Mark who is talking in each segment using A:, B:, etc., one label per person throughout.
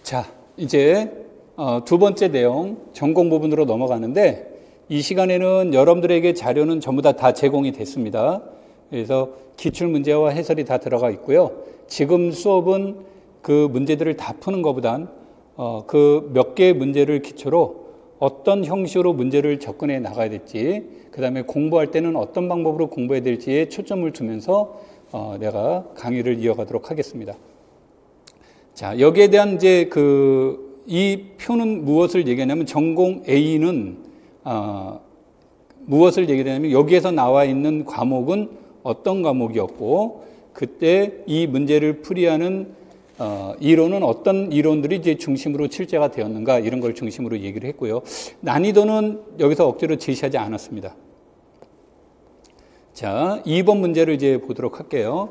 A: 자, 이제 두 번째 내용 전공 부분으로 넘어가는데 이 시간에는 여러분들에게 자료는 전부 다 제공이 됐습니다. 그래서 기출문제와 해설이 다 들어가 있고요. 지금 수업은 그 문제들을 다 푸는 것보단 그 몇 개의 문제를 기초로 어떤 형식으로 문제를 접근해 나가야 될지, 그 다음에 공부할 때는 어떤 방법으로 공부해야 될지에 초점을 두면서 내가 강의를 이어가도록 하겠습니다. 자, 여기에 대한 이제 이 표는 무엇을 얘기하냐면 전공 A는 무엇을 얘기하냐면 여기에서 나와 있는 과목은 어떤 과목이었고 그때 이 문제를 풀이하는 이론은 어떤 이론들이 이제 중심으로 출제가 되었는가 이런 걸 중심으로 얘기를 했고요. 난이도는 여기서 억지로 제시하지 않았습니다. 자, 2번 문제를 이제 보도록 할게요.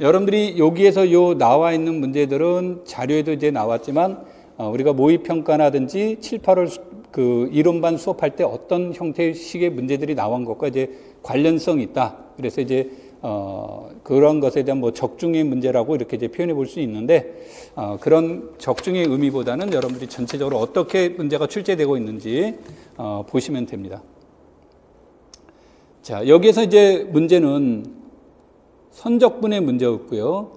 A: 여러분들이 여기에서 나와 있는 문제들은 자료에도 이제 나왔지만 우리가 모의평가라든지 7, 8월 그 이론반 수업할 때 어떤 형태의 식의 문제들이 나온 것과 이제 관련성이 있다. 그래서 이제 그런 것에 대한 뭐 적중의 문제라고 이렇게 이제 표현해 볼 수 있는데 그런 적중의 의미보다는 여러분들이 전체적으로 어떻게 문제가 출제되고 있는지 보시면 됩니다. 자, 여기에서 이제 문제는 선적분의 문제였고요.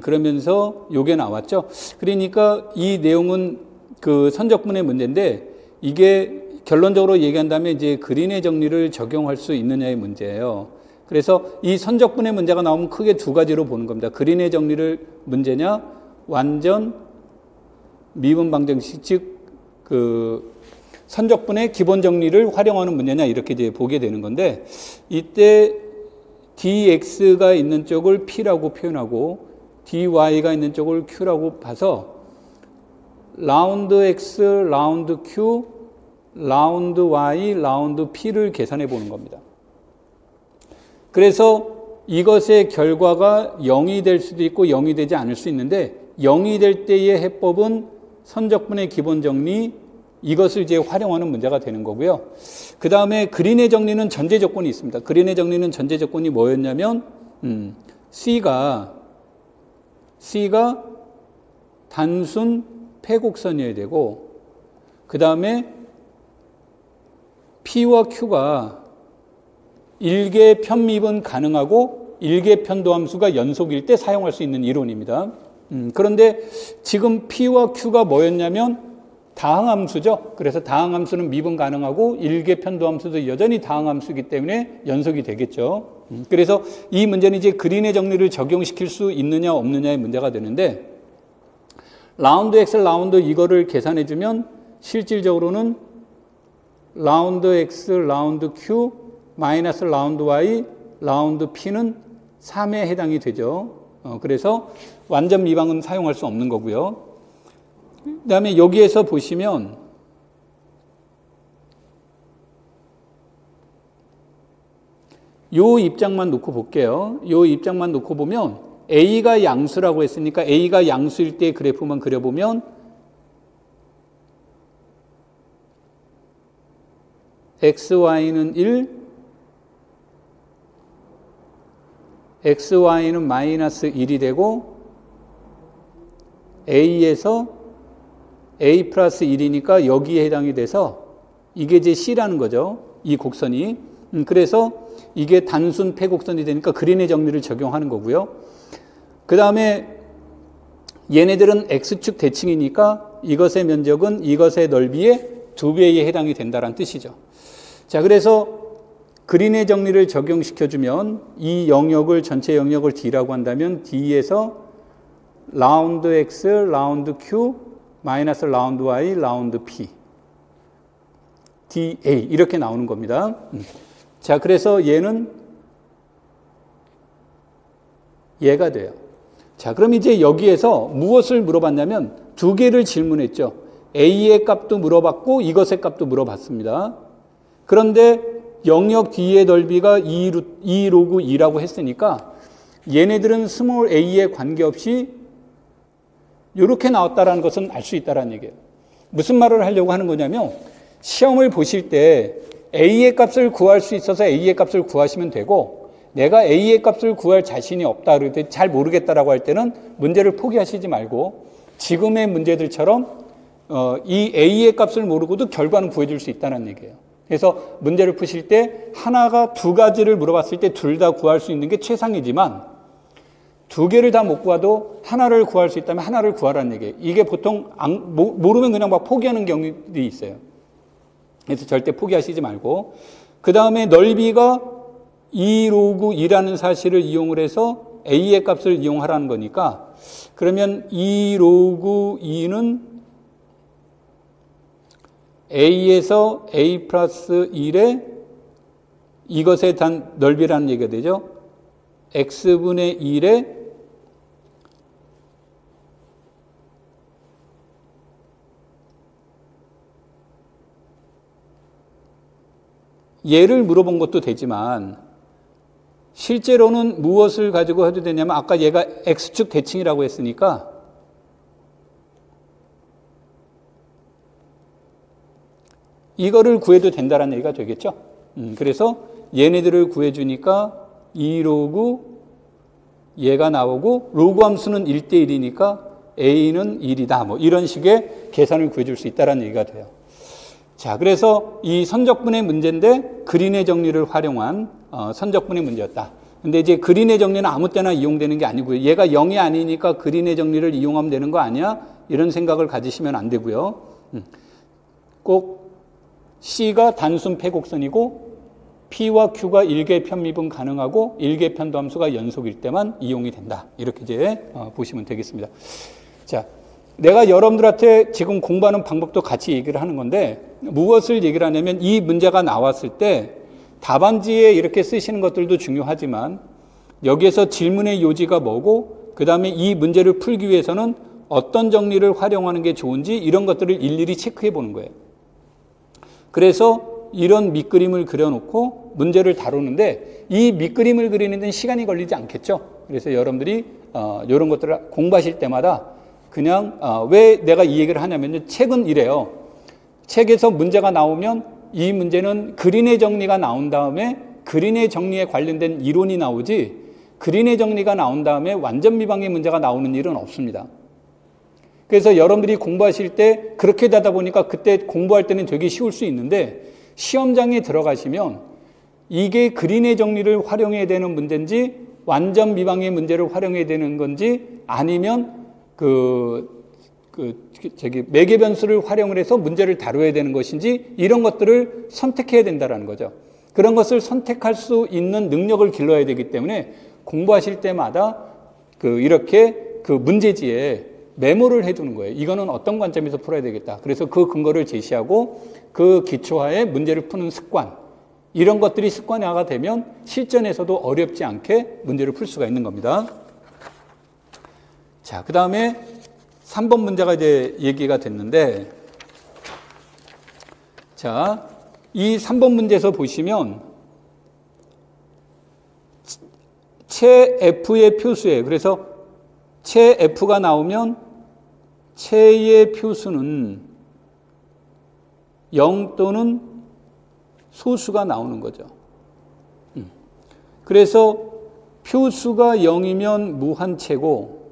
A: 그러면서 요게 나왔죠. 그러니까 이 내용은 그 선적분의 문제인데 이게 결론적으로 얘기한다면 이제 그린의 정리를 적용할 수 있느냐의 문제예요. 그래서 이 선적분의 문제가 나오면 크게 두 가지로 보는 겁니다. 그린의 정리를 문제냐, 완전 미분 방정식, 즉 그 선적분의 기본 정리를 활용하는 문제냐 이렇게 이제 보게 되는 건데 이때 dx가 있는 쪽을 p라고 표현하고 dy가 있는 쪽을 q라고 봐서 라운드 x, 라운드 q, 라운드 y, 라운드 p를 계산해 보는 겁니다. 그래서 이것의 결과가 0이 될 수도 있고 0이 되지 않을 수 있는데 0이 될 때의 해법은 선적분의 기본 정리 이것을 이제 활용하는 문제가 되는 거고요. 그 다음에 그린의 정리는 전제 조건이 있습니다. 그린의 정리는 전제 조건이 뭐였냐면 C가 단순 패곡선이어야 되고 그 다음에 P와 Q가 일개 편미분 가능하고 일개 편도함수가 연속일 때 사용할 수 있는 이론입니다. 그런데 지금 P와 Q가 뭐였냐면 다항함수죠. 그래서 다항함수는 미분 가능하고 일개 편도함수도 여전히 다항함수이기 때문에 연속이 되겠죠. 그래서 이 문제는 이제 그린의 정리를 적용시킬 수 있느냐 없느냐의 문제가 되는데 라운드 X, 라운드 이거를 계산해주면 실질적으로는 라운드 X, 라운드 Q, 마이너스 라운드 Y, 라운드 P는 3에 해당이 되죠. 그래서 완전 미방은 사용할 수 없는 거고요. 그 다음에 여기에서 보시면 요 입장만 놓고 볼게요. 요 입장만 놓고 보면 A가 양수라고 했으니까 A가 양수일 때 그래프만 그려보면 XY는 1, XY는 마이너스 1이 되고 A에서 A 플러스 1이니까 여기에 해당이 돼서 이게 이제 C라는 거죠. 이 곡선이. 그래서 이게 단순 패곡선이 되니까 그린의 정리를 적용하는 거고요. 그 다음에 얘네들은 X축 대칭이니까 이것의 면적은 이것의 넓이의 2배에 해당이 된다는 뜻이죠. 자, 그래서 그린의 정리를 적용시켜주면 이 영역을 전체 영역을 D라고 한다면 D에서 라운드 X, 라운드 Q, 마이너스 라운드 Y, 라운드 P, DA 이렇게 나오는 겁니다. 자, 그래서 얘는 얘가 돼요. 자, 그럼 이제 여기에서 무엇을 물어봤냐면 두 개를 질문했죠. A의 값도 물어봤고 이것의 값도 물어봤습니다. 그런데 영역 D의 넓이가 2 로그 2라고 했으니까 얘네들은 스몰 a에 관계없이 이렇게 나왔다는 것은 알 수 있다는 얘기예요. 무슨 말을 하려고 하는 거냐면 시험을 보실 때 a의 값을 구할 수 있어서 a의 값을 구하시면 되고 내가 a의 값을 구할 자신이 없다, 잘 모르겠다라고 할 때는 문제를 포기하시지 말고 지금의 문제들처럼 이 A의 값을 모르고도 결과는 구해줄 수 있다는 얘기예요. 그래서 문제를 푸실 때 하나가 두 가지를 물어봤을 때 둘 다 구할 수 있는 게 최상이지만 두 개를 다 못 구해도 하나를 구할 수 있다면 하나를 구하라는 얘기예요. 이게 보통 모르면 그냥 막 포기하는 경우들이 있어요. 그래서 절대 포기하시지 말고, 그 다음에 넓이가 2 로그 2라는 사실을 이용을 해서 A의 값을 이용하라는 거니까, 그러면 2 로그 2는 A에서 A 플러스 1의 이것의 단 넓이라는 얘기가 되죠. X분의 1의 얘를 물어본 것도 되지만 실제로는 무엇을 가지고 해도 되냐면 아까 얘가 X축 대칭이라고 했으니까 이거를 구해도 된다는 얘기가 되겠죠. 그래서 얘네들을 구해주니까 2 로그 얘가 나오고 로그 함수는 1대1이니까 A는 1이다. 뭐 이런 식의 계산을 구해줄 수 있다는 얘기가 돼요. 자, 그래서 이 선적분의 문제인데 그린의 정리를 활용한 선적분의 문제였다. 근데 이제 그린의 정리는 아무 때나 이용되는 게 아니고요. 얘가 0이 아니니까 그린의 정리를 이용하면 되는 거 아니야? 이런 생각을 가지시면 안 되고요. 꼭 C가 단순 패곡선이고 P와 Q가 일개 편미분 가능하고 일개 편도함수가 연속일 때만 이용이 된다. 이렇게 이제 보시면 되겠습니다. 자, 내가 여러분들한테 지금 공부하는 방법도 같이 얘기를 하는 건데 무엇을 얘기를 하냐면 이 문제가 나왔을 때 답안지에 이렇게 쓰시는 것들도 중요하지만 여기에서 질문의 요지가 뭐고 그 다음에 이 문제를 풀기 위해서는 어떤 정리를 활용하는 게 좋은지 이런 것들을 일일이 체크해 보는 거예요. 그래서 이런 밑그림을 그려놓고 문제를 다루는데 이 밑그림을 그리는 데는 시간이 걸리지 않겠죠. 그래서 여러분들이 이런 것들을 공부하실 때마다 그냥 왜 내가 이 얘기를 하냐면요. 책은 이래요. 책에서 문제가 나오면 이 문제는 그린의 정리가 나온 다음에 그린의 정리에 관련된 이론이 나오지 그린의 정리가 나온 다음에 완전 미방의 문제가 나오는 일은 없습니다. 그래서 여러분들이 공부하실 때 그렇게 되다 보니까 그때 공부할 때는 되게 쉬울 수 있는데 시험장에 들어가시면 이게 그린의 정리를 활용해야 되는 문제인지 완전 미방의 문제를 활용해야 되는 건지 아니면 매개 변수를 활용을 해서 문제를 다뤄야 되는 것인지 이런 것들을 선택해야 된다는 거죠. 그런 것을 선택할 수 있는 능력을 길러야 되기 때문에 공부하실 때마다 이렇게 문제지에 메모를 해두는 거예요. 이거는 어떤 관점에서 풀어야 되겠다. 그래서 그 근거를 제시하고 그 기초하에 문제를 푸는 습관, 이런 것들이 습관화가 되면 실전에서도 어렵지 않게 문제를 풀 수가 있는 겁니다. 자, 그 다음에 3번 문제가 이제 얘기가 됐는데, 자, 이 3번 문제에서 보시면 채 F의 표수에, 그래서 채 F가 나오면 채의 표수는 0 또는 소수가 나오는 거죠. 그래서 표수가 0이면 무한채고,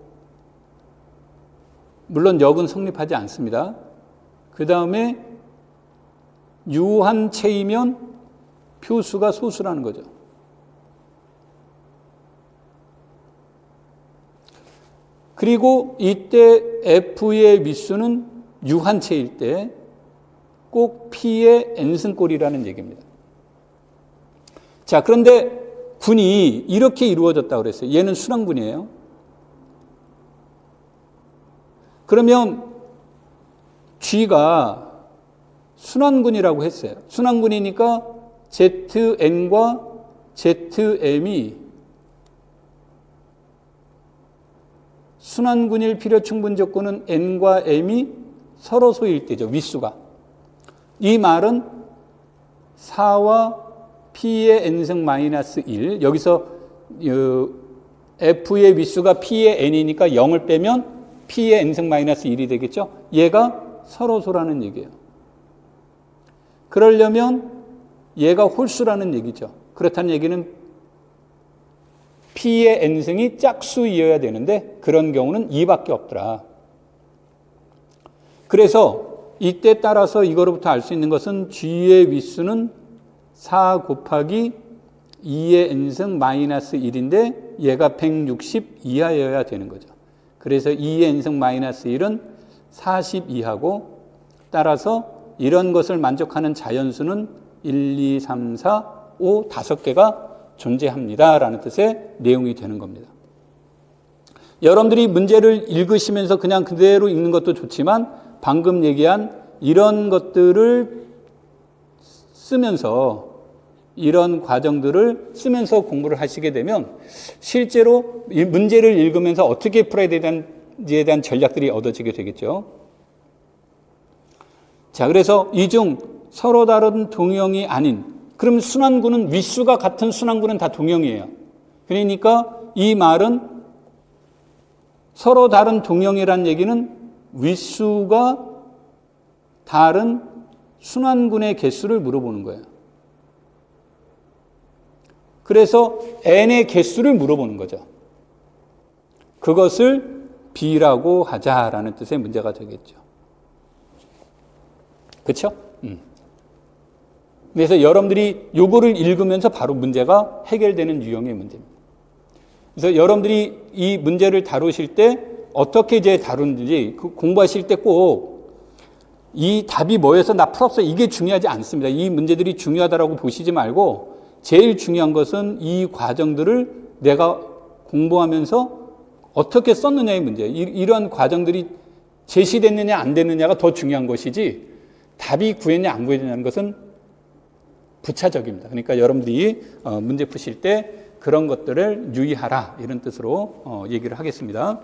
A: 물론 역은 성립하지 않습니다. 그 다음에 유한채이면 표수가 소수라는 거죠. 그리고 이때 F의 밑수는 유한채일 때 꼭 P의 n승꼴이라는 얘기입니다. 자, 그런데 군이 이렇게 이루어졌다고 그랬어요. 얘는 순환군이에요. 그러면 G가 순환군이라고 했어요. 순환군이니까 ZN과 ZM이 순환군일 필요 충분 조건은 N과 M이 서로 소일 때죠. 윗수가. 이 말은 4와 P의 N승 마이너스 1. 여기서 F의 윗수가 P의 N이니까 0을 빼면 P의 N승 마이너스 1이 되겠죠. 얘가 서로소라는 얘기예요. 그러려면 얘가 홀수라는 얘기죠. 그렇다는 얘기는 P의 N승이 짝수이어야 되는데 그런 경우는 2밖에 없더라. 그래서 이때 따라서 이거로부터 알 수 있는 것은 G의 윗수는 4 곱하기 2의 n승 마이너스 1인데 얘가 160 이하여야 되는 거죠. 그래서 2의 n승 마이너스 1은 40 이하고, 따라서 이런 것을 만족하는 자연수는 1, 2, 3, 4, 5, 5개가 존재합니다 라는 뜻의 내용이 되는 겁니다. 여러분들이 문제를 읽으시면서 그냥 그대로 읽는 것도 좋지만 방금 얘기한 이런 것들을 쓰면서, 이런 과정들을 쓰면서 공부를 하시게 되면 실제로 문제를 읽으면서 어떻게 풀어야 되는지에 대한 전략들이 얻어지게 되겠죠. 자, 그래서 이 중 서로 다른 동형이 아닌, 그럼 순환구는 윗수가 같은 순환구는 다 동형이에요. 그러니까 이 말은 서로 다른 동형이라는 얘기는 윗수가 다른 순환군의 개수를 물어보는 거예요. 그래서 n의 개수를 물어보는 거죠. 그것을 b라고 하자라는 뜻의 문제가 되겠죠. 그렇죠? 그래서 여러분들이 요거를 읽으면서 바로 문제가 해결되는 유형의 문제입니다. 그래서 여러분들이 이 문제를 다루실 때 어떻게 이제 다루는지 공부하실 때 꼭 이 답이 뭐여서 나 풀었어 이게 중요하지 않습니다. 이 문제들이 중요하다라고 보시지 말고 제일 중요한 것은 이 과정들을 내가 공부하면서 어떻게 썼느냐의 문제예요. 이러한 과정들이 제시됐느냐 안 됐느냐가 더 중요한 것이지 답이 구했냐 안 구했냐는 것은 부차적입니다. 그러니까 여러분들이 문제 푸실 때 그런 것들을 유의하라 이런 뜻으로 얘기를 하겠습니다.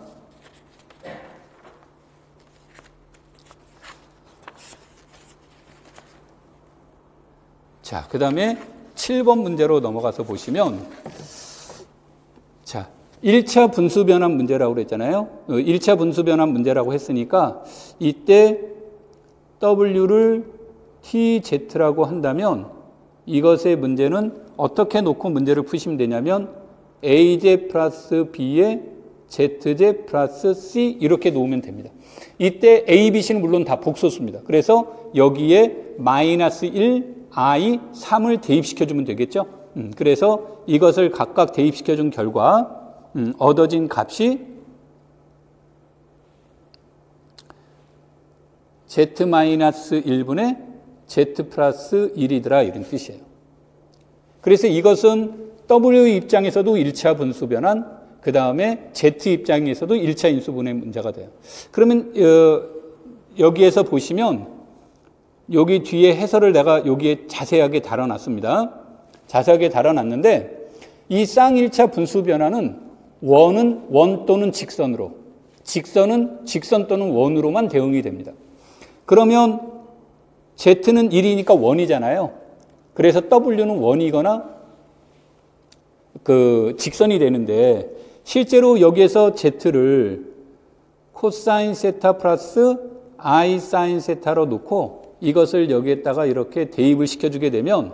A: 자, 그 다음에 7번 문제로 넘어가서 보시면, 자, 1차 분수 변환 문제라고 그랬잖아요. 1차 분수 변환 문제라고 했으니까 이때 W를 TZ라고 한다면 이것의 문제는 어떻게 놓고 문제를 푸시면 되냐면 AZ 플러스 B에 ZZ 플러스 C 이렇게 놓으면 됩니다. 이때 A, B, C는 물론 다 복소수입니다. 그래서 여기에 마이너스 1, I, 3을 대입시켜주면 되겠죠. 그래서 이것을 각각 대입시켜준 결과 얻어진 값이 Z-1분의 Z 플러스 1이더라 이런 뜻이에요. 그래서 이것은 W 입장에서도 1차 분수 변환, 그 다음에 Z 입장에서도 1차 인수분해 문제가 돼요. 그러면 여기에서 보시면 여기 뒤에 해설을 내가 여기에 자세하게 다뤄놨습니다. 자세하게 다뤄놨는데 이 쌍1차 분수 변환은 원은 원 또는 직선으로, 직선은 직선 또는 원으로만 대응이 됩니다. 그러면 Z는 1이니까 원이잖아요. 그래서 W는 원이거나 직선이 되는데 실제로 여기에서 Z를 코사인 세타 플러스 I 사인 세타로 놓고 이것을 여기에다가 이렇게 대입을 시켜주게 되면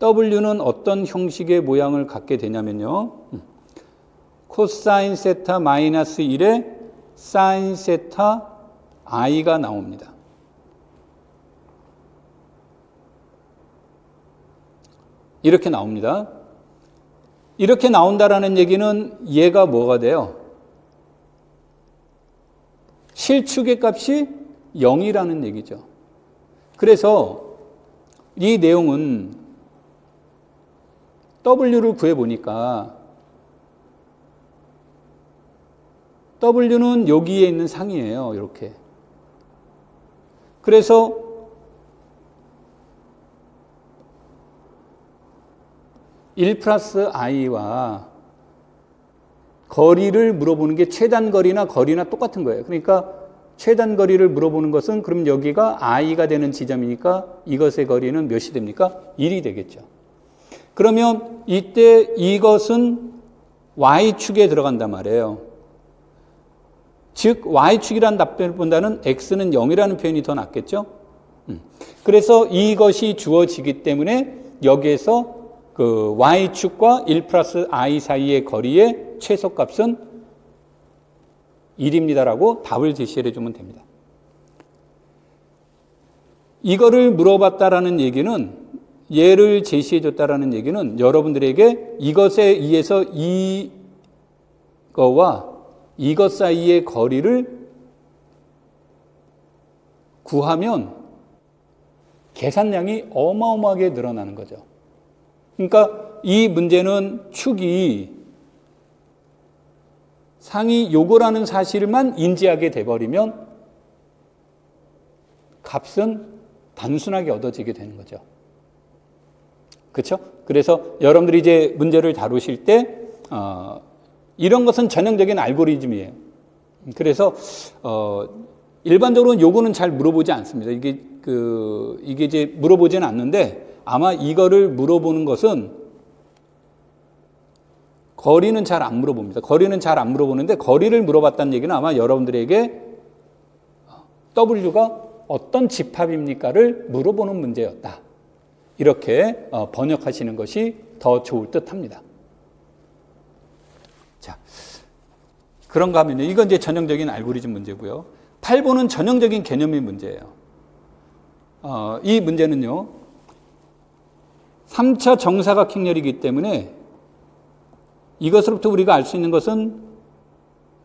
A: W는 어떤 형식의 모양을 갖게 되냐면요. 코사인 세타 마이너스 1에 사인 세타 I가 나옵니다. 이렇게 나옵니다. 이렇게 나온다라는 얘기는 얘가 뭐가 돼요? 실축의 값이 0이라는 얘기죠. 그래서 이 내용은 W를 구해보니까 W는 여기에 있는 상이에요. 이렇게. 그래서 (1 플러스 i와) 거리를 물어보는 게 최단 거리나 거리나 똑같은 거예요. 그러니까 최단 거리를 물어보는 것은 그럼 여기가 i가 되는 지점이니까 이것의 거리는 몇이 됩니까? 1이 되겠죠. 그러면 이때 이것은 y축에 들어간단 말이에요. 즉 y축이라는 답변보다는 x는 0이라는 표현이 더 낫겠죠. 그래서 이것이 주어지기 때문에 여기에서 그 y축과 1 플러스 i 사이의 거리의 최소값은 1입니다라고 답을 제시해 주면 됩니다. 이거를 물어봤다라는 얘기는, 예를 제시해 줬다라는 얘기는 여러분들에게 이것에 의해서 이거와 이것 사이의 거리를 구하면 계산량이 어마어마하게 늘어나는 거죠. 그러니까 이 문제는 축이 상이 요거라는 사실만 인지하게 돼버리면 값은 단순하게 얻어지게 되는 거죠. 그렇죠? 그래서 여러분들이 이제 문제를 다루실 때 이런 것은 전형적인 알고리즘이에요. 그래서 일반적으로는 요거는 잘 물어보지 않습니다. 이게 이제 물어보지는 않는데, 아마 이거를 물어보는 것은 거리는 잘 안 물어봅니다. 거리는 잘 안 물어보는데, 거리를 물어봤다는 얘기는 아마 여러분들에게 W가 어떤 집합입니까를 물어보는 문제였다. 이렇게 번역하시는 것이 더 좋을 듯 합니다. 자, 그런가 하면요. 이건 이제 전형적인 알고리즘 문제고요. 8번은 전형적인 개념의 문제예요. 이 문제는요, 3차 정사각행렬이기 때문에 이것으로부터 우리가 알 수 있는 것은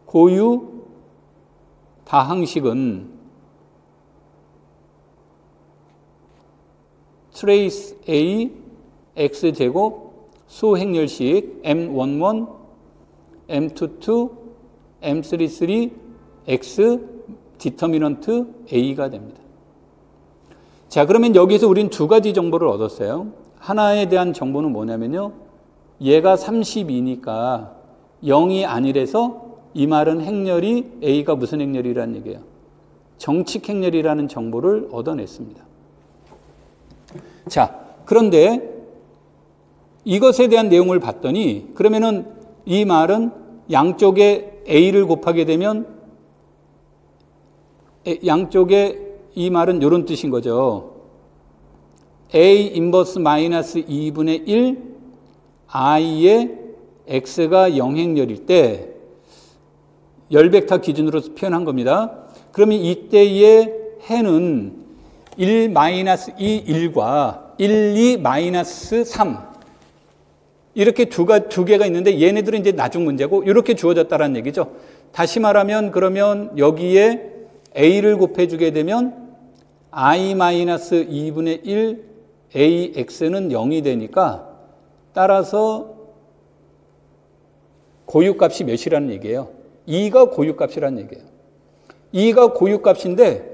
A: 고유 다항식은 트레이스 A x제곱 수행렬식 M11, M22, M33, X 디터미넌트 A가 됩니다. 자, 그러면 여기서 우린 두 가지 정보를 얻었어요. 하나에 대한 정보는 뭐냐면요, 얘가 32니까 0이 아니래서 이 말은 행렬이 A가 무슨 행렬이라는 얘기예요? 정칙 행렬이라는 정보를 얻어냈습니다. 자, 그런데 이것에 대한 내용을 봤더니, 그러면은 이 말은 양쪽에 A를 곱하게 되면 양쪽에 이 말은 이런 뜻인 거죠. A 인버스 마이너스 2분의 1 I의 X가 영행렬일 때 열벡터 기준으로 표현한 겁니다. 그러면 이때의 해는 1 마이너스 2 1과 1 2 마이너스 3 이렇게 두 개가 있는데, 얘네들은 이제 나중 문제고 이렇게 주어졌다는 얘기죠. 다시 말하면 그러면 여기에 A를 곱해주게 되면 I 마이너스 2분의 1 AX는 0이 되니까, 따라서 고유값이 몇이라는 얘기예요? 2가 고유값이라는 얘기예요. 2가 고유값인데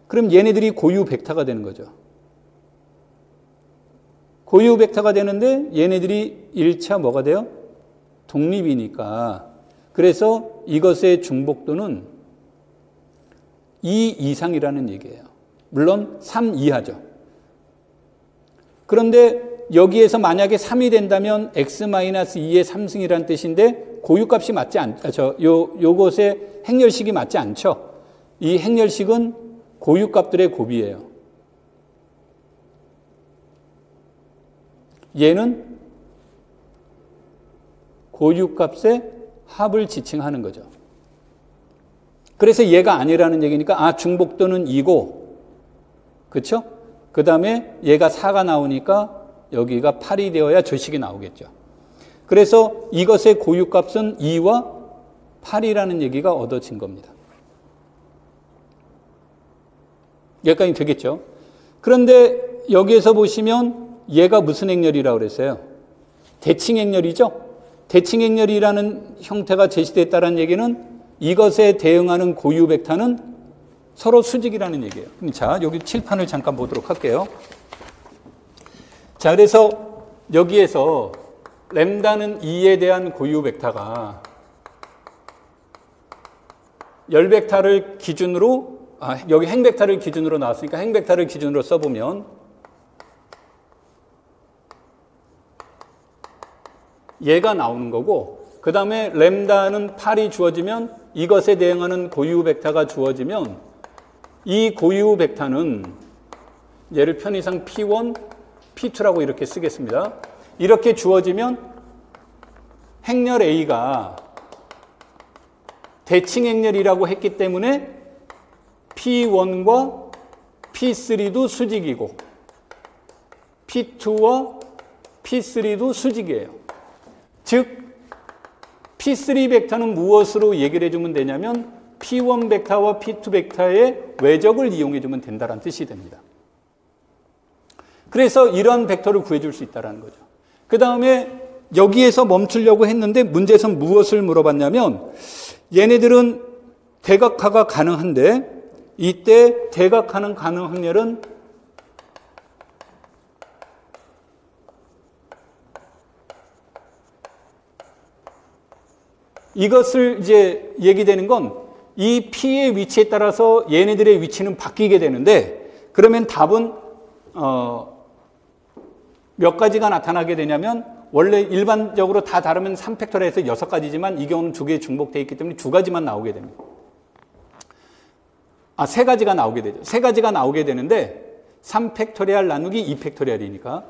A: 그럼 얘네들이 고유 벡터가 되는 거죠. 고유 벡터가 되는데 얘네들이 1차 뭐가 돼요? 독립이니까. 그래서 이것의 중복도는 2 이상이라는 얘기예요. 물론 3 이하죠. 그런데 여기에서 만약에 3이 된다면 x-2의 3승이라는 뜻인데 고유값이 맞지 않죠. 요것의 행렬식이 맞지 않죠. 이 행렬식은 고유값들의 곱이에요. 얘는 고유값의 합을 지칭하는 거죠. 그래서 얘가 아니라는 얘기니까 중복도는 2고, 그렇죠? 그 다음에 얘가 4가 나오니까 여기가 8이 되어야 저 식이 나오겠죠. 그래서 이것의 고유값은 2와 8이라는 얘기가 얻어진 겁니다. 여기까지 되겠죠? 그런데 여기에서 보시면 얘가 무슨 행렬이라고 그랬어요? 대칭 행렬이죠? 대칭 행렬이라는 형태가 제시됐다는 얘기는 이것에 대응하는 고유 벡터는 서로 수직이라는 얘기예요. 자, 여기 칠판을 잠깐 보도록 할게요. 자, 그래서 여기에서 램다는 2에 대한 고유 벡터가 열 벡터를 기준으로, 여기 행 벡터를 기준으로 나왔으니까 행 벡터를 기준으로 써보면 얘가 나오는 거고, 그 다음에 램다는 8이 주어지면 이것에 대응하는 고유 벡터가 주어지면 이 고유 벡터는 얘를 편의상 P1, P2라고 이렇게 쓰겠습니다. 이렇게 주어지면 행렬 A가 대칭 행렬이라고 했기 때문에 P1과 P3도 수직이고 P2와 P3도 수직이에요. 즉 P3 벡터는 무엇으로 얘기를 해주면 되냐면 P1 벡터와 P2 벡터의 외적을 이용해 주면 된다는 뜻이 됩니다. 그래서 이런 벡터를 구해줄 수 있다는 거죠. 그 다음에 여기에서 멈추려고 했는데 문제에서 무엇을 물어봤냐면 얘네들은 대각화가 가능한데 이때 대각화는 가능 확률은 이것을 이제 얘기되는 건 이 P의 위치에 따라서 얘네들의 위치는 바뀌게 되는데 그러면 답은 몇 가지가 나타나게 되냐면 원래 일반적으로 다 다르면 3팩토리얼에서 6가지지만 이 경우는 2개에 중복되어 있기 때문에 2가지만 나오게 됩니다. 3가지가 나오게 되죠. 3가지가 나오게 되는데 3팩토리얼 나누기 2팩토리얼이니까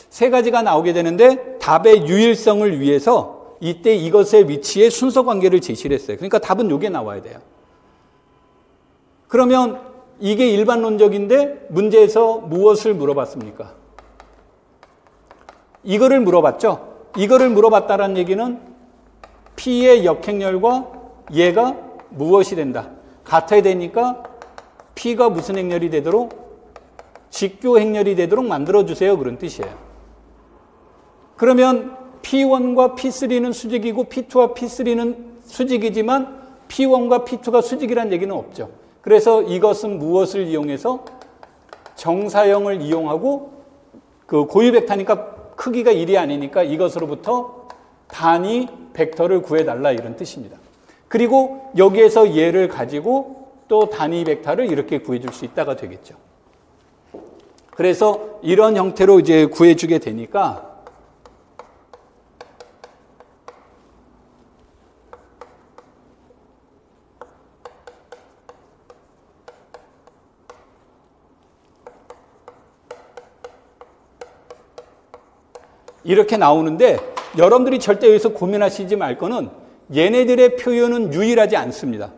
A: 3가지가 나오게 되는데 답의 유일성을 위해서 이때 이것의 위치에 순서 관계를 제시를 했어요. 그러니까 답은 이게 나와야 돼요. 그러면 이게 일반론적인데 문제에서 무엇을 물어봤습니까? 이거를 물어봤죠. 이거를 물어봤다는 얘기는 P의 역행렬과 얘가 무엇이 된다. 같아야 되니까 P가 무슨 행렬이 되도록 직교 행렬이 되도록 만들어주세요. 그런 뜻이에요. 그러면 P1과 P3는 수직이고 P2와 P3는 수직이지만 P1과 P2가 수직이라는 얘기는 없죠. 그래서 이것은 무엇을 이용해서 정사형을 이용하고 그 고유 벡터니까 크기가 1이 아니니까 이것으로부터 단위 벡터를 구해달라 이런 뜻입니다. 그리고 여기에서 얘를 가지고 또 단위 벡터를 이렇게 구해줄 수 있다가 되겠죠. 그래서 이런 형태로 이제 구해주게 되니까 이렇게 나오는데 여러분들이 절대 여기서 고민하시지 말 거는 얘네들의 표현은 유일하지 않습니다.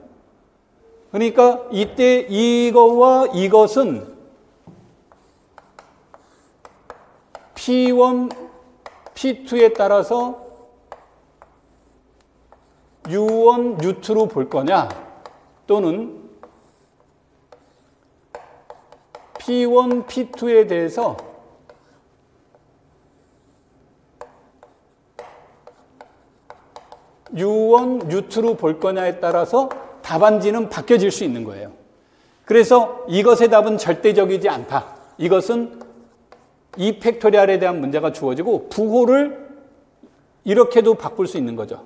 A: 그러니까 이때 이거와 이것은 P1, P2에 따라서 U1, U2로 볼 거냐 또는 P1, P2에 대해서 U1, U2로 볼 거냐에 따라서 답안지는 바뀌어질 수 있는 거예요. 그래서 이것의 답은 절대적이지 않다. 이것은 2팩토리얼에 대한 문제가 주어지고 부호를 이렇게도 바꿀 수 있는 거죠.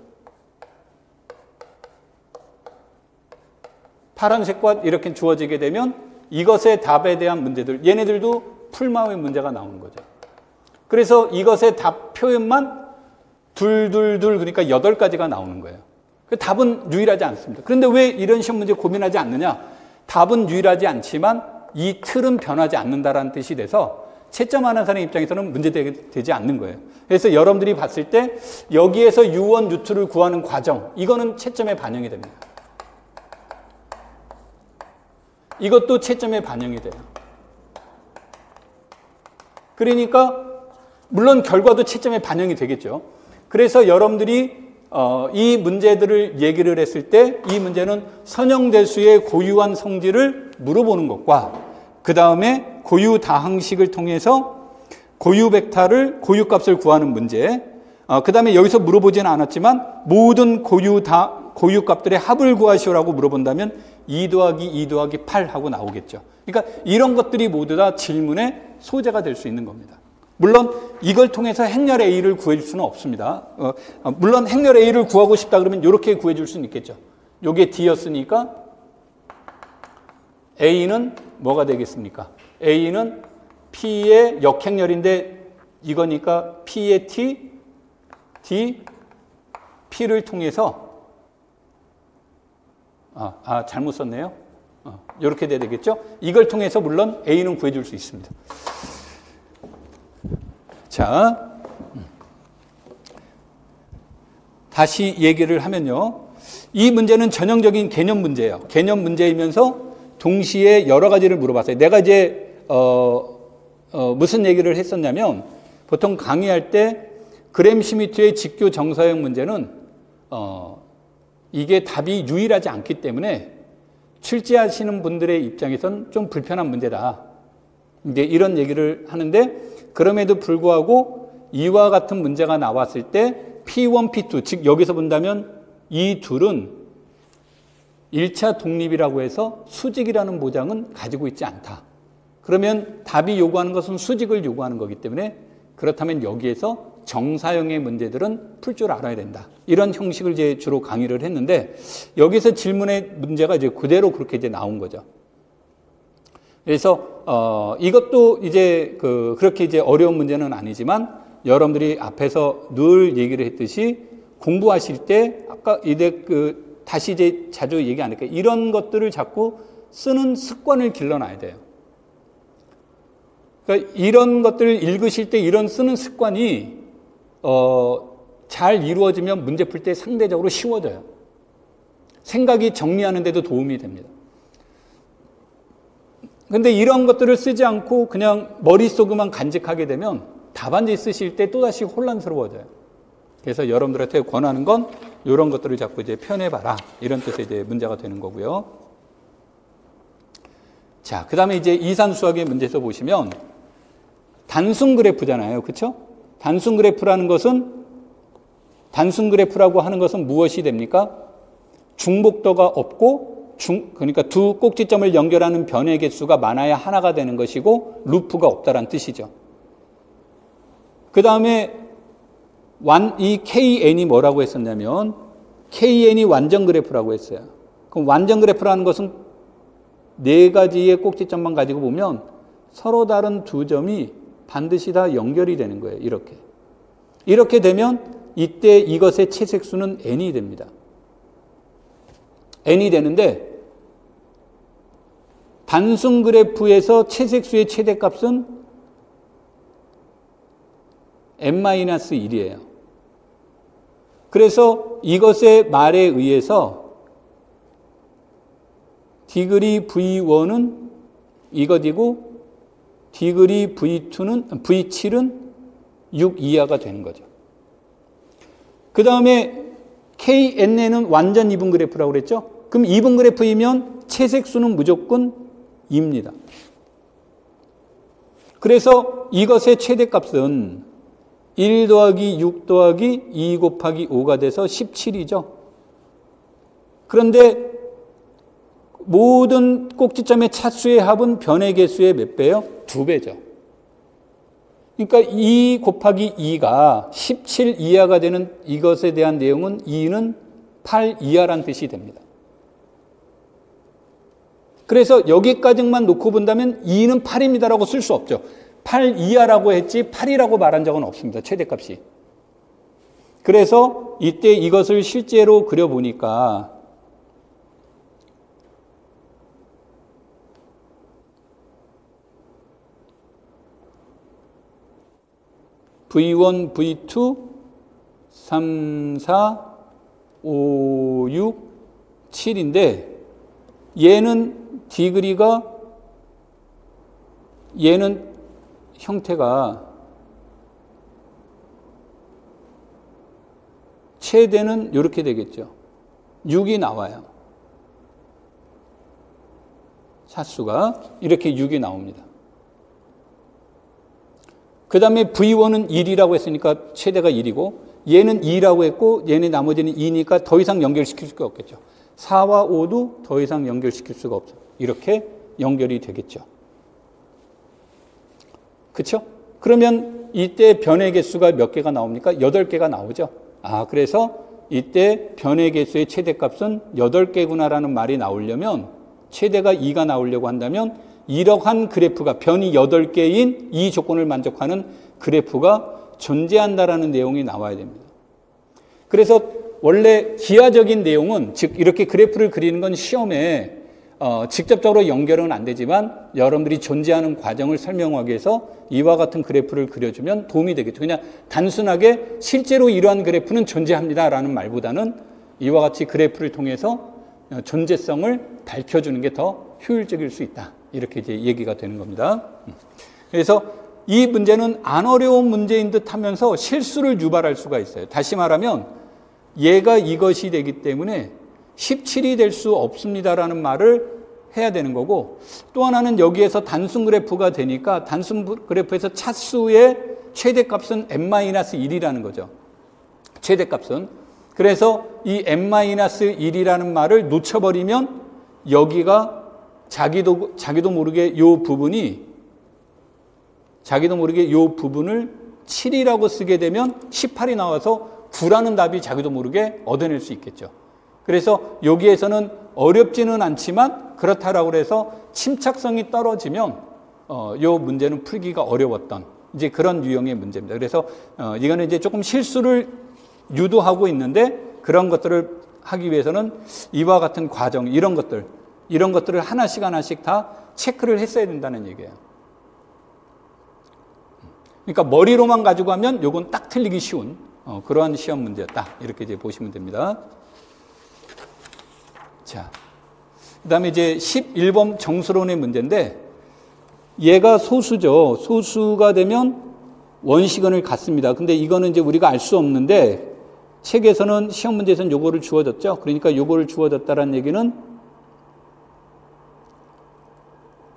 A: 파란색과 이렇게 주어지게 되면 이것의 답에 대한 문제들, 얘네들도 풀마음의 문제가 나오는 거죠. 그래서 이것의 답 표현만 둘둘둘 그러니까 8가지가 나오는 거예요. 답은 유일하지 않습니다. 그런데 왜 이런 시험 문제 고민하지 않느냐? 답은 유일하지 않지만 이 틀은 변하지 않는다라는 뜻이 돼서 채점하는 사람 입장에서는 문제되지 않는 거예요. 그래서 여러분들이 봤을 때 여기에서 U1, U2를 구하는 과정 이거는 채점에 반영이 됩니다. 이것도 채점에 반영이 돼요. 그러니까 물론 결과도 채점에 반영이 되겠죠. 그래서 여러분들이 이 문제들을 얘기를 했을 때 이 문제는 선형대수의 고유한 성질을 물어보는 것과 그 다음에 고유 다항식을 통해서 고유 벡터를 고유값을 구하는 문제 그 다음에 여기서 물어보지는 않았지만 모든 고유값들의 합을 구하시오라고 물어본다면 2 더하기 2 더하기 8 하고 나오겠죠. 그러니까 이런 것들이 모두 다 질문의 소재가 될 수 있는 겁니다. 물론 이걸 통해서 행렬 A를 구해줄 수는 없습니다. 물론 행렬 A를 구하고 싶다 그러면 이렇게 구해줄 수는 있겠죠. 이게 D였으니까 A는 뭐가 되겠습니까? A는 P의 역행렬인데 이거니까 P의 T, D, P를 통해서 잘못 썼네요. 이렇게 돼야 되겠죠. 이걸 통해서 물론 A는 구해줄 수 있습니다. 자, 다시 얘기를 하면요. 이 문제는 전형적인 개념 문제예요. 개념 문제이면서 동시에 여러 가지를 물어봤어요. 내가 이제 무슨 얘기를 했었냐면 보통 강의할 때 그램 슈미트의 직교 정사형 문제는 이게 답이 유일하지 않기 때문에 출제하시는 분들의 입장에선 좀 불편한 문제다. 이제 이런 얘기를 하는데 그럼에도 불구하고 이와 같은 문제가 나왔을 때 P1, P2, 즉 여기서 본다면 이 둘은 1차 독립이라고 해서 수직이라는 보장은 가지고 있지 않다. 그러면 답이 요구하는 것은 수직을 요구하는 거기 때문에 그렇다면 여기에서 정사형의 문제들은 풀 줄 알아야 된다. 이런 형식을 이제 주로 강의를 했는데 여기서 질문의 문제가 이제 그대로 그렇게 이제 나온 거죠. 그래서 이것도 이제 그렇게 이제 어려운 문제는 아니지만 여러분들이 앞에서 늘 얘기를 했듯이 공부하실 때 아까 이제 다시 이제 자주 얘기 안 할게요. 이런 것들을 자꾸 쓰는 습관을 길러놔야 돼요. 그러니까 이런 것들을 읽으실 때 이런 쓰는 습관이 잘 이루어지면 문제 풀 때 상대적으로 쉬워져요. 생각이 정리하는 데도 도움이 됩니다. 근데 이런 것들을 쓰지 않고 그냥 머릿속에만 간직하게 되면 답안지 쓰실 때 또다시 혼란스러워져요. 그래서 여러분들한테 권하는 건 이런 것들을 자꾸 이제 펴내봐라. 이런 뜻의 이제 문제가 되는 거고요. 자, 그 다음에 이제 이산수학의 문제에서 보시면 단순 그래프잖아요. 그렇죠? 단순 그래프라고 하는 것은 무엇이 됩니까? 중복도가 없고 그러니까 두 꼭지점을 연결하는 변의 개수가 많아야 하나가 되는 것이고 루프가 없다라는 뜻이죠. 그 다음에 이 KN이 뭐라고 했었냐면 KN이 완전 그래프라고 했어요. 그럼 완전 그래프라는 것은 네 가지의 꼭지점만 가지고 보면 서로 다른 두 점이 반드시 다 연결이 되는 거예요. 이렇게 되면 이때 이것의 채색수는 n이 됩니다. n이 되는데 단순 그래프에서 채색수의 최대값은 n-1이에요. 그래서 이것의 말에 의해서 디그리 V1은 이것이고 디그리 V7은 6 이하가 되는 거죠. 그 다음에 KNN은 완전 이분 그래프라고 그랬죠? 그럼 이분 그래프이면 채색수는 무조건 2입니다. 그래서 이것의 최대값은 1 더하기 6 더하기 2 곱하기 5가 돼서 17이죠. 그런데 모든 꼭지점의 차수의 합은 변의 개수의 몇 배예요? 2배죠. 그러니까 2 곱하기 2가 17 이하가 되는 이것에 대한 내용은 2는 8 이하라는 뜻이 됩니다. 그래서 여기까지만 놓고 본다면 2는 8입니다라고 쓸 수 없죠. 8 이하라고 했지 8이라고 말한 적은 없습니다. 최대값이. 그래서 이때 이것을 실제로 그려보니까 V1, V2, 3, 4, 5, 6, 7인데 얘는 디그리가 얘는 형태가 최대는 이렇게 되겠죠. 6이 나와요. 차수가 이렇게 6이 나옵니다. 그 다음에 V1은 1이라고 했으니까 최대가 1이고 얘는 2라고 했고 얘는 나머지는 2니까 더 이상 연결시킬 수가 없겠죠. 4와 5도 더 이상 연결시킬 수가 없어요. 이렇게 연결이 되겠죠. 그렇죠? 그러면 이때 변의 개수가 몇 개가 나옵니까? 8개가 나오죠. 그래서 이때 변의 개수의 최대값은 8개구나라는 말이 나오려면 최대가 2가 나오려고 한다면 이러한 그래프가 변이 8개인 이 조건을 만족하는 그래프가 존재한다라는 내용이 나와야 됩니다. 그래서 원래 기하적인 내용은 즉 이렇게 그래프를 그리는 건 시험에 직접적으로 연결은 안 되지만 여러분들이 존재하는 과정을 설명하기 위해서 이와 같은 그래프를 그려주면 도움이 되겠죠. 그냥 단순하게 실제로 이러한 그래프는 존재합니다라는 말보다는 이와 같이 그래프를 통해서 존재성을 밝혀주는 게 더 효율적일 수 있다. 이렇게 이제 얘기가 되는 겁니다. 그래서 이 문제는 안 어려운 문제인 듯 하면서 실수를 유발할 수가 있어요. 다시 말하면 얘가 이것이 되기 때문에 17이 될 수 없습니다라는 말을 해야 되는 거고, 또 하나는 여기에서 단순 그래프가 되니까 단순 그래프에서 차수의 최대값은 n-1이라는 거죠. 최대값은. 그래서 이 n-1이라는 말을 놓쳐버리면 여기가 자기도 모르게 요 부분을 7이라고 쓰게 되면 18이 나와서 9라는 답이 자기도 모르게 얻어낼 수 있겠죠. 그래서 여기에서는 어렵지는 않지만 그렇다라고 해서 침착성이 떨어지면 요 문제는 풀기가 어려웠던 이제 그런 유형의 문제입니다. 그래서 이거는 이제 조금 실수를 유도하고 있는데, 그런 것들을 하기 위해서는 이와 같은 과정, 이런 것들을 하나씩 다 체크를 했어야 된다는 얘기예요. 그러니까 머리로만 가지고 하면 요건 딱 틀리기 쉬운 그러한 시험 문제였다. 이렇게 이제 보시면 됩니다. 자, 그 다음에 이제 11번 정수론의 문제인데, 얘가 소수죠. 소수가 되면 원시근을 갖습니다. 근데 이거는 이제 우리가 알 수 없는데, 책에서는 시험 문제에서는 요거를 주어졌죠. 그러니까 요거를 주어졌다는 얘기는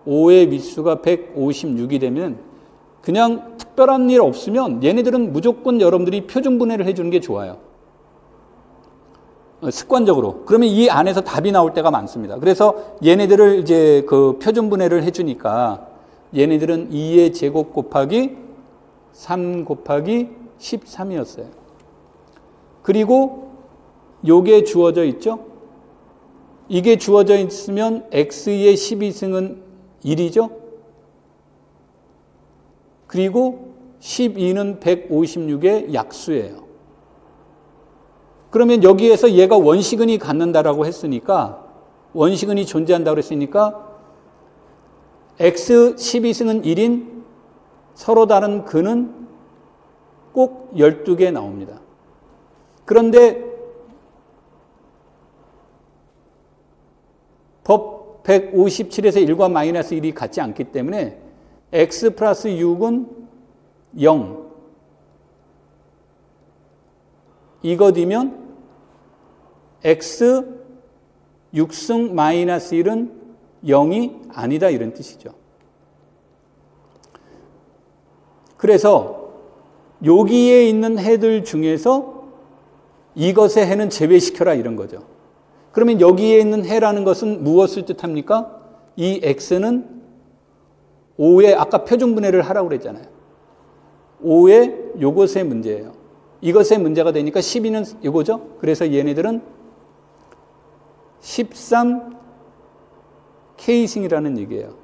A: 5의 밑수가 156이 되면 그냥 특별한 일 없으면 얘네들은 무조건 여러분들이 표준분해를 해주는 게 좋아요. 습관적으로. 그러면 이 안에서 답이 나올 때가 많습니다. 그래서 얘네들을 이제 그 표준분해를 해주니까 얘네들은 2의 제곱 곱하기 3 곱하기 13이었어요. 그리고 요게 주어져 있죠? 이게 주어져 있으면 x의 12승은 1이죠? 그리고 12는 156의 약수예요. 그러면 여기에서 얘가 원시근이 갖는다라고 했으니까, 원시근이 존재한다고 했으니까 x 12승은 1인 서로 다른 근은 꼭 12개 나옵니다. 그런데 법 157에서 1과 마이너스 1이 같지 않기 때문에 x 플러스 6은 0. 이것이면 x 6승 마이너스 1은 0이 아니다, 이런 뜻이죠. 그래서 여기에 있는 해들 중에서 이것의 해는 제외시켜라, 이런 거죠. 그러면 여기에 있는 해라는 것은 무엇을 뜻합니까? 이 x는 5의 아까 표준분해를 하라고 그랬잖아요. 5의 요것의 문제예요. 이것의 문제가 되니까 12는 이거죠. 그래서 얘네들은 13K승이라는 얘기예요.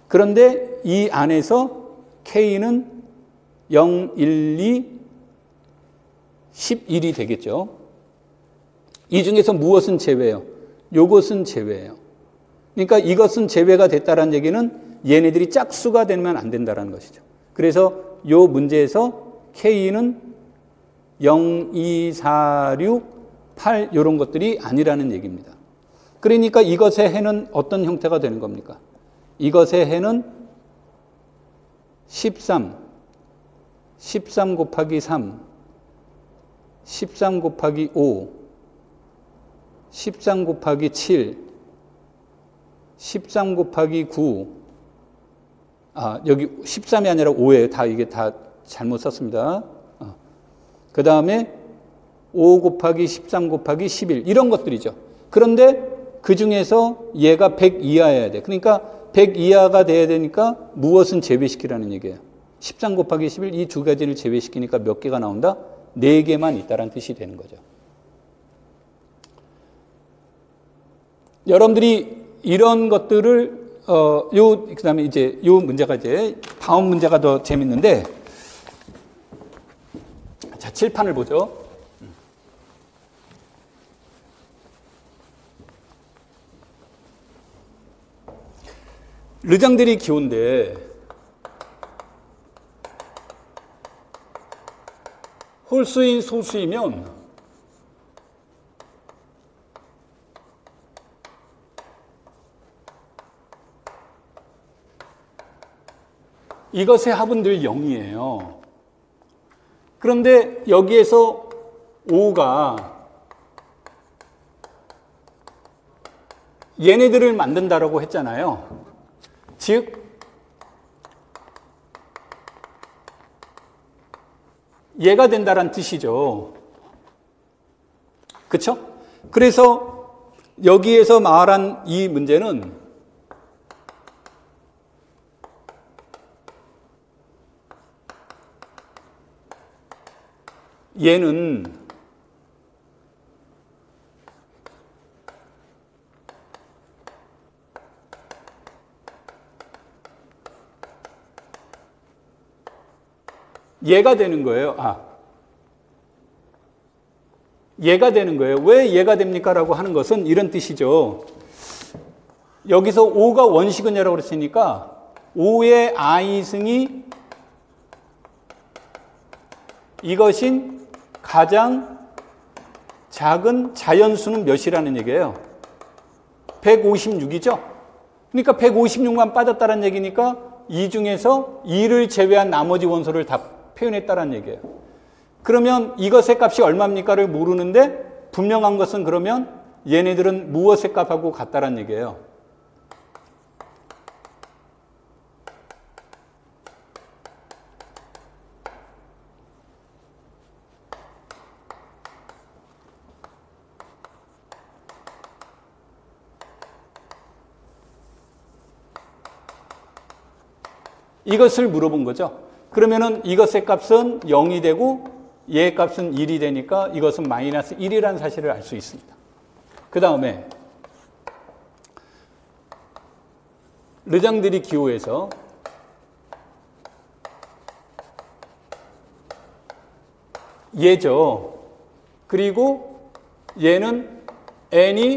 A: 그런데 이 안에서 K는 0, 1, 2, 11이 되겠죠. 이 중에서 무엇은 제외예요? 요것은 제외예요. 그러니까 이것은 제외가 됐다는 얘기는 얘네들이 짝수가 되면 안 된다는 것이죠. 그래서 요 문제에서 K는 0, 2, 4, 6, 8 이런 것들이 아니라는 얘기입니다. 그러니까 이것의 해는 어떤 형태가 되는 겁니까? 이것의 해는 13 곱하기 3, 13 곱하기 5, 13 곱하기 7, 13 곱하기 9, 여기 13이 아니라 5예요. 이게 다 잘못 썼습니다. 그 다음에 5 곱하기 13 곱하기 11, 이런 것들이죠. 그런데 그 중에서 얘가 100 이하여야 돼. 그러니까 100 이하가 돼야 되니까 무엇은 제외시키라는 얘기예요. 13 곱하기 11, 이 두 가지를 제외시키니까 몇 개가 나온다? 4개만 있다는 뜻이 되는 거죠. 여러분들이 이런 것들을 그다음에 이제 요 문제가 이제 다음 문제가 더 재밌는데, 자, 칠판을 보죠. 르장들이 기호인데 홀수인 소수이면 이것의 합은 늘 0이에요. 그런데 여기에서 5가 얘네들을 만든다라고 했잖아요. 즉 얘가 된다란 뜻이죠. 그렇죠? 그래서 여기에서 말한 이 문제는 얘는 얘가 되는 거예요. 얘가 되는 거예요. 왜 얘가 됩니까? 라고 하는 것은 이런 뜻이죠. 여기서 5가 원시근이라고 그랬으니까 5의 i승이 이것인 가장 작은 자연수는 몇이라는 얘기예요? 156이죠? 그러니까 156만 빠졌다는 얘기니까 이 중에서 2를 제외한 나머지 원소를 다 표현했다는 얘기예요. 그러면 이것의 값이 얼마입니까를 모르는데 분명한 것은 그러면 얘네들은 무엇의 값하고 같다는 얘기예요. 이것을 물어본 거죠. 그러면은 이것의 값은 0이 되고 얘의 값은 1이 되니까 이것은 마이너스 1이라는 사실을 알 수 있습니다. 그 다음에 르장드리 기호에서 얘죠. 그리고 얘는 n이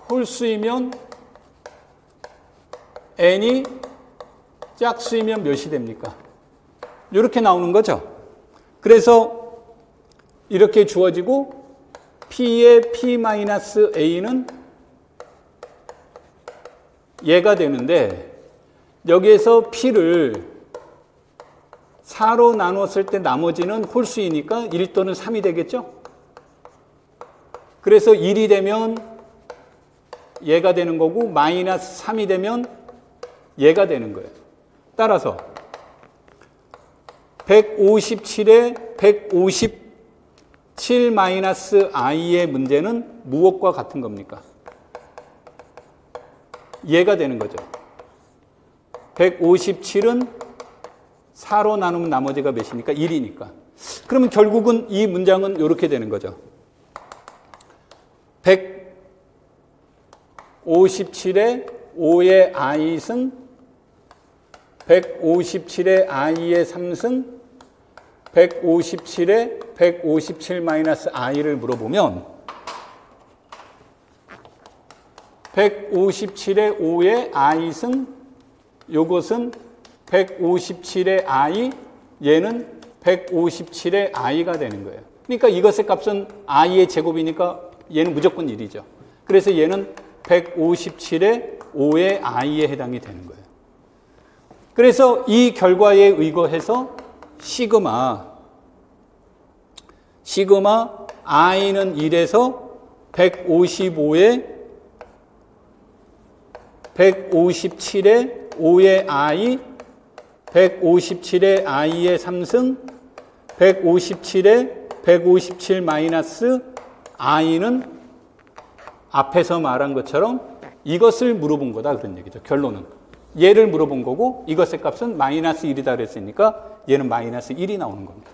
A: 홀수이면 n이 짝수이면 몇이 됩니까? 이렇게 나오는 거죠. 그래서 이렇게 주어지고 P의 P-A는 얘가 되는데 여기에서 P를 4로 나눴을 때 나머지는 홀수이니까 1 또는 3이 되겠죠? 그래서 1이 되면 얘가 되는 거고 마이너스 3이 되면 얘가 되는 거예요. 따라서 157에 157 마이너스 i의 문제는 무엇과 같은 겁니까? 얘가 되는 거죠. 157은 4로 나누면 나머지가 몇이니까? 1이니까. 그러면 결국은 이 문장은 이렇게 되는 거죠. 157에 5의 i승 157의 i의 3승 157에 157 마이너스 i를 물어보면 157의 5의 i승 요것은 157의 i 얘는 157의 i가 되는 거예요. 그러니까 이것의 값은 i의 제곱이니까 얘는 무조건 1이죠. 그래서 얘는 157의 5의 i에 해당이 되는 거예요. 그래서 이 결과에 의거해서 시그마 i는 1에서 155에 157에 5의 i 157의 i의 3승 157에 157 마이너스 i는 앞에서 말한 것처럼 이것을 물어본 거다 그런 얘기죠. 결론은 얘를 물어본 거고 이것의 값은 마이너스 1이다 그랬으니까 얘는 마이너스 1이 나오는 겁니다.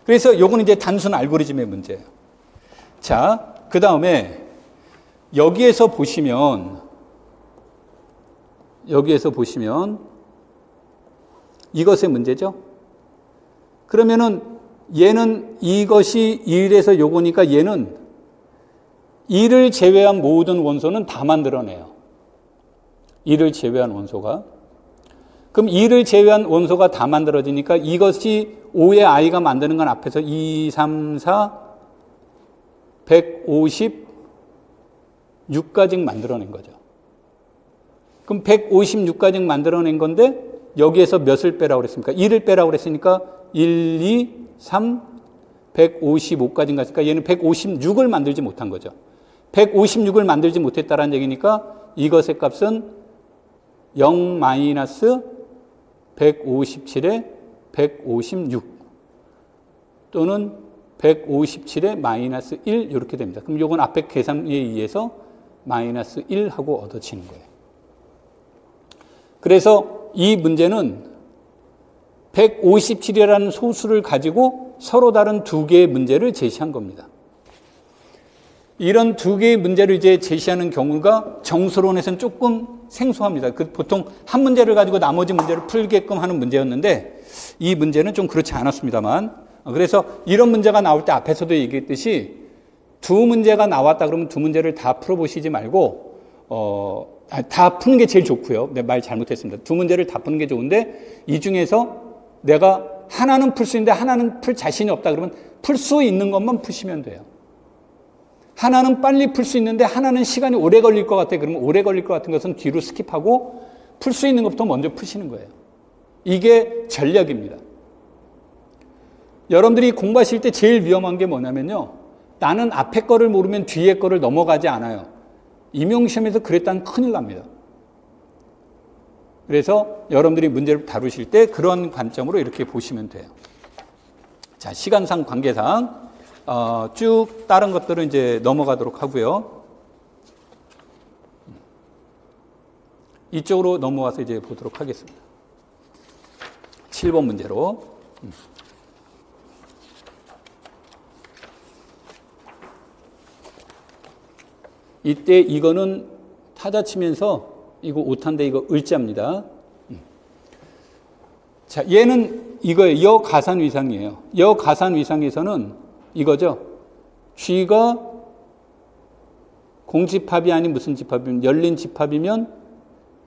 A: 그래서 요거는 이제 단순 알고리즘의 문제예요. 자, 그 다음에 여기에서 보시면 이것의 문제죠. 그러면은 얘는 이것이 1에서 요거니까 얘는 2를 제외한 모든 원소는 다 만들어내요. 2를 제외한 원소가. 그럼 2를 제외한 원소가 다 만들어지니까 이것이 5의 i가 만드는 건 앞에서 2, 3, 4, 156까지 만들어낸 거죠. 그럼 156까지 만들어낸 건데 여기에서 몇을 빼라고 그랬습니까? 1을 빼라고 그랬으니까 1, 2, 3, 155까지 갔으니까 얘는 156을 만들지 못한 거죠. 156을 만들지 못했다라는 얘기니까 이것의 값은 0 마이너스 157에 156 또는 157에 마이너스 1 이렇게 됩니다. 그럼 이건 앞에 계산에 의해서 마이너스 1하고 얻어지는 거예요. 그래서 이 문제는 157이라는 소수를 가지고 서로 다른 두 개의 문제를 제시한 겁니다. 이런 두 개의 문제를 이제 제시하는 경우가 정수론에서는 조금 생소합니다. 보통 한 문제를 가지고 나머지 문제를 풀게끔 하는 문제였는데 이 문제는 좀 그렇지 않았습니다만, 그래서 이런 문제가 나올 때 앞에서도 얘기했듯이 두 문제가 나왔다 그러면 두 문제를 다 풀어보시지 말고 다 푸는 게 제일 좋고요. 내 말 잘못했습니다. 두 문제를 다 푸는 게 좋은데 이 중에서 내가 하나는 풀 수 있는데 하나는 풀 자신이 없다 그러면 풀 수 있는 것만 푸시면 돼요. 하나는 빨리 풀 수 있는데 하나는 시간이 오래 걸릴 것 같아. 그러면 오래 걸릴 것 같은 것은 뒤로 스킵하고 풀 수 있는 것부터 먼저 푸시는 거예요. 이게 전략입니다. 여러분들이 공부하실 때 제일 위험한 게 뭐냐면요. 나는 앞에 거를 모르면 뒤에 거를 넘어가지 않아요. 임용시험에서 그랬다면 큰일 납니다. 그래서 여러분들이 문제를 다루실 때 그런 관점으로 이렇게 보시면 돼요. 자, 시간상 관계상 쭉 다른 것들은 이제 넘어가도록 하고요. 이쪽으로 넘어와서 이제 보도록 하겠습니다. 7번 문제로. 이때 이거는 타자 치면서 이거 오타인데 이거 을자입니다. 자, 얘는 이거예요. 여가산 위상이에요. 여가산 위상에서는 이거죠. 쥐가 공집합이 아닌 무슨 집합이면 열린 집합이면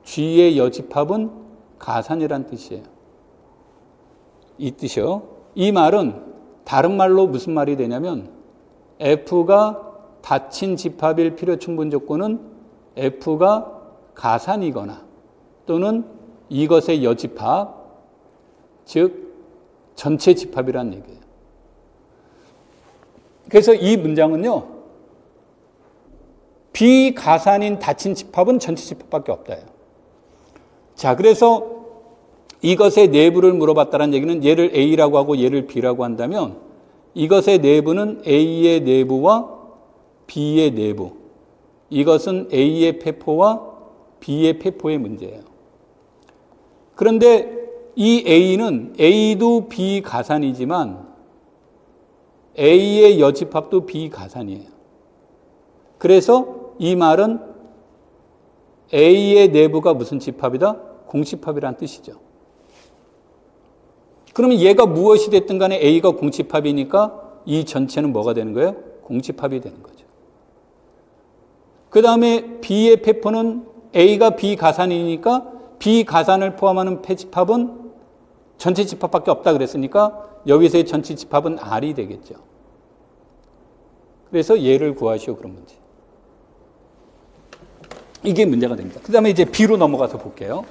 A: 쥐의 여집합은 가산이란 뜻이에요. 이 뜻이요. 이 말은 다른 말로 무슨 말이 되냐면 F가 닫힌 집합일 필요 충분 조건은 F가 가산이거나 또는 이것의 여집합, 즉 전체 집합이라는 얘기예요. 그래서 이 문장은요, 비가산인 닫힌 집합은 전체 집합밖에 없다요. 자, 그래서 이것의 내부를 물어봤다는 얘기는 얘를 A라고 하고 얘를 B라고 한다면 이것의 내부는 A의 내부와 B의 내부, 이것은 A의 폐포와 B의 폐포의 문제예요. 그런데 이 A는 A도 비가산이지만 A의 여집합도 비가산이에요. 그래서 이 말은 A의 내부가 무슨 집합이다? 공집합이라는 뜻이죠. 그러면 얘가 무엇이 됐든 간에 A가 공집합이니까 이 전체는 뭐가 되는 거예요? 공집합이 되는 거죠. 그 다음에 B의 폐포는 A가 비가산이니까 비가산을 포함하는 폐집합은 전체 집합밖에 없다 그랬으니까 여기서의 전체 집합은 R이 되겠죠. 그래서 얘를 구하시오 그런 문제. 이게 문제가 됩니다. 그 다음에 이제 B로 넘어가서 볼게요.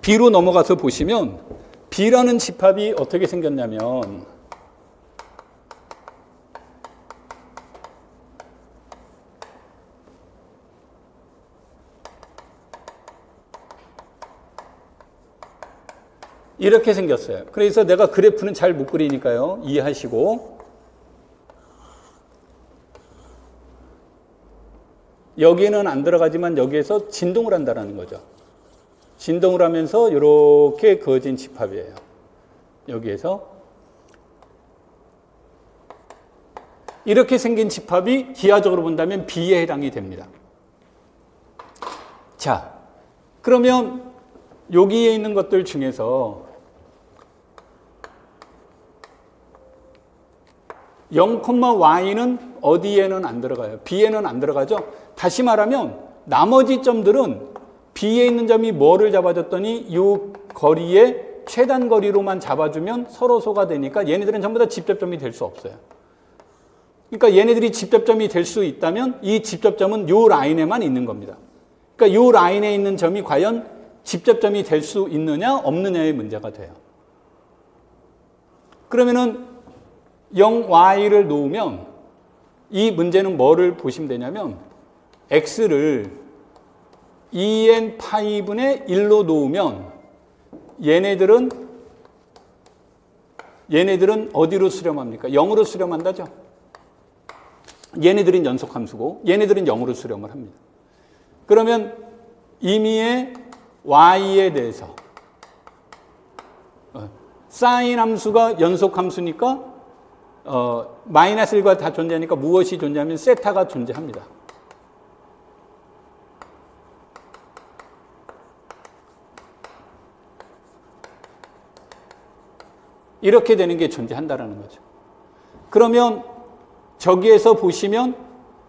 A: B로 넘어가서 보시면 B라는 집합이 어떻게 생겼냐면 이렇게 생겼어요. 그래서 내가 그래프는 잘 못 그리니까요. 이해하시고 여기에는 안 들어가지만 여기에서 진동을 한다는 거죠. 진동을 하면서 이렇게 그어진 집합이에요. 여기에서 이렇게 생긴 집합이 기하적으로 본다면 B에 해당이 됩니다. 자, 그러면 여기에 있는 것들 중에서 0,y는 어디에는 안 들어가요? B에는 안 들어가죠? 다시 말하면 나머지 점들은 B에 있는 점이 뭐를 잡아줬더니 이 거리의 최단 거리로만 잡아주면 서로소가 되니까 얘네들은 전부 다 집접점이 될 수 없어요. 그러니까 얘네들이 집접점이 될 수 있다면 이 집접점은 요 라인에만 있는 겁니다. 그러니까 요 라인에 있는 점이 과연 집접점이 될 수 있느냐 없느냐의 문제가 돼요. 그러면은 0y를 놓으면 이 문제는 뭐를 보시면 되냐면 x를 2n 파이분의 1로 놓으면 얘네들은 어디로 수렴합니까? 0으로 수렴한다죠. 얘네들은 연속함수고 얘네들은 0으로 수렴을 합니다. 그러면 임의의 y에 대해서 사인 함수가 연속함수니까 마이너스 1과 다 존재하니까 무엇이 존재하면 세타가 존재합니다. 이렇게 되는 게 존재한다라는 거죠. 그러면 저기에서 보시면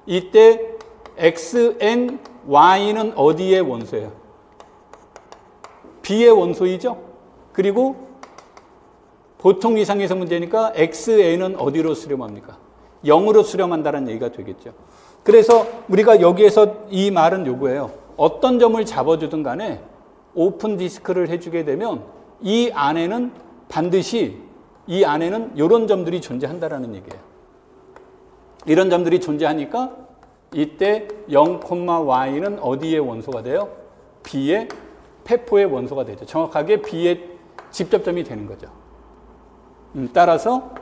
A: 이때 xn, y는 어디의 원소예요? b의 원소이죠. 그리고 보통 위상에서 문제니까 xn은 어디로 수렴합니까? 0으로 수렴한다는 얘기가 되겠죠. 그래서 우리가 여기에서 이 말은 요거예요. 어떤 점을 잡아주든 간에 오픈 디스크를 해주게 되면 이 안에는 반드시 이 안에는 이런 점들이 존재한다라는 얘기예요. 이런 점들이 존재하니까 이때 0,y는 어디의 원소가 돼요? b의 페포의 원소가 되죠. 정확하게 b의 집접점이 되는 거죠. 따라서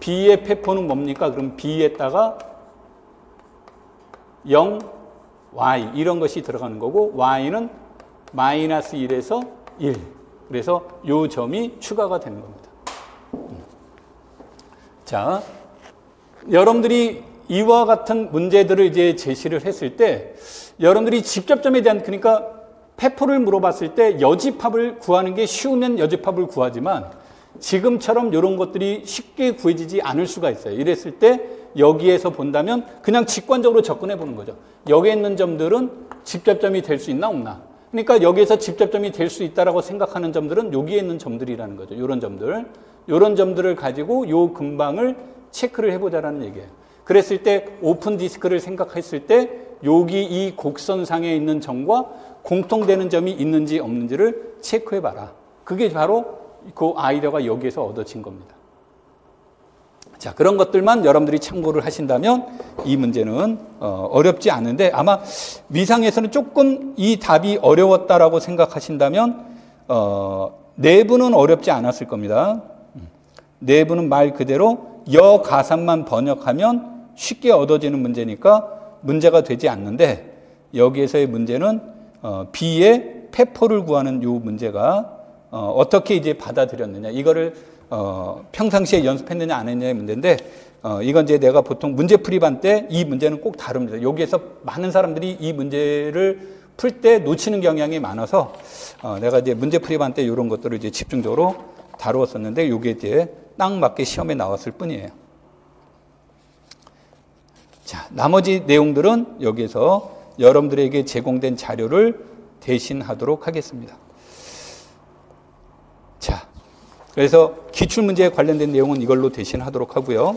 A: b의 페포는 뭡니까? 그럼 b에다가 0y 이런 것이 들어가는 거고 y는 마이너스 1에서 1. 그래서 이 점이 추가가 되는 겁니다. 자, 여러분들이 이와 같은 문제들을 이제 제시를 했을 때 여러분들이 집접점에 대한 그러니까 페포를 물어봤을 때 여집합을 구하는 게 쉬우면 여집합을 구하지만 지금처럼 이런 것들이 쉽게 구해지지 않을 수가 있어요. 이랬을 때 여기에서 본다면 그냥 직관적으로 접근해 보는 거죠. 여기에 있는 점들은 집접점이 될 수 있나 없나. 그러니까 여기에서 집접점이 될 수 있다라고 생각하는 점들은 여기에 있는 점들이라는 거죠. 이런 점들. 이런 점들을 가지고 이 근방을 체크를 해보자라는 얘기예요. 그랬을 때 오픈 디스크를 생각했을 때 여기 이 곡선상에 있는 점과 공통되는 점이 있는지 없는지를 체크해봐라. 그게 바로 그 아이디어가 여기에서 얻어진 겁니다. 자, 그런 것들만 여러분들이 참고를 하신다면 이 문제는 어렵지 않은데 아마 위상에서는 조금 이 답이 어려웠다라고 생각하신다면 내부는 어렵지 않았을 겁니다. 내부는 말 그대로 여가산만 번역하면 쉽게 얻어지는 문제니까 문제가 되지 않는데 여기에서의 문제는 B의 페포를 구하는 이 문제가 어떻게 이제 받아들였느냐 이거를 평상시에 연습했느냐 안 했느냐의 문제인데 이건 이제 내가 보통 문제풀이반 때 이 문제는 꼭 다룹니다. 여기에서 많은 사람들이 이 문제를 풀 때 놓치는 경향이 많아서 내가 이제 문제풀이반 때 이런 것들을 이제 집중적으로 다루었었는데 이게 이제 딱 맞게 시험에 나왔을 뿐이에요. 자, 나머지 내용들은 여기에서 여러분들에게 제공된 자료를 대신하도록 하겠습니다. 자, 그래서 기출문제에 관련된 내용은 이걸로 대신하도록 하고요.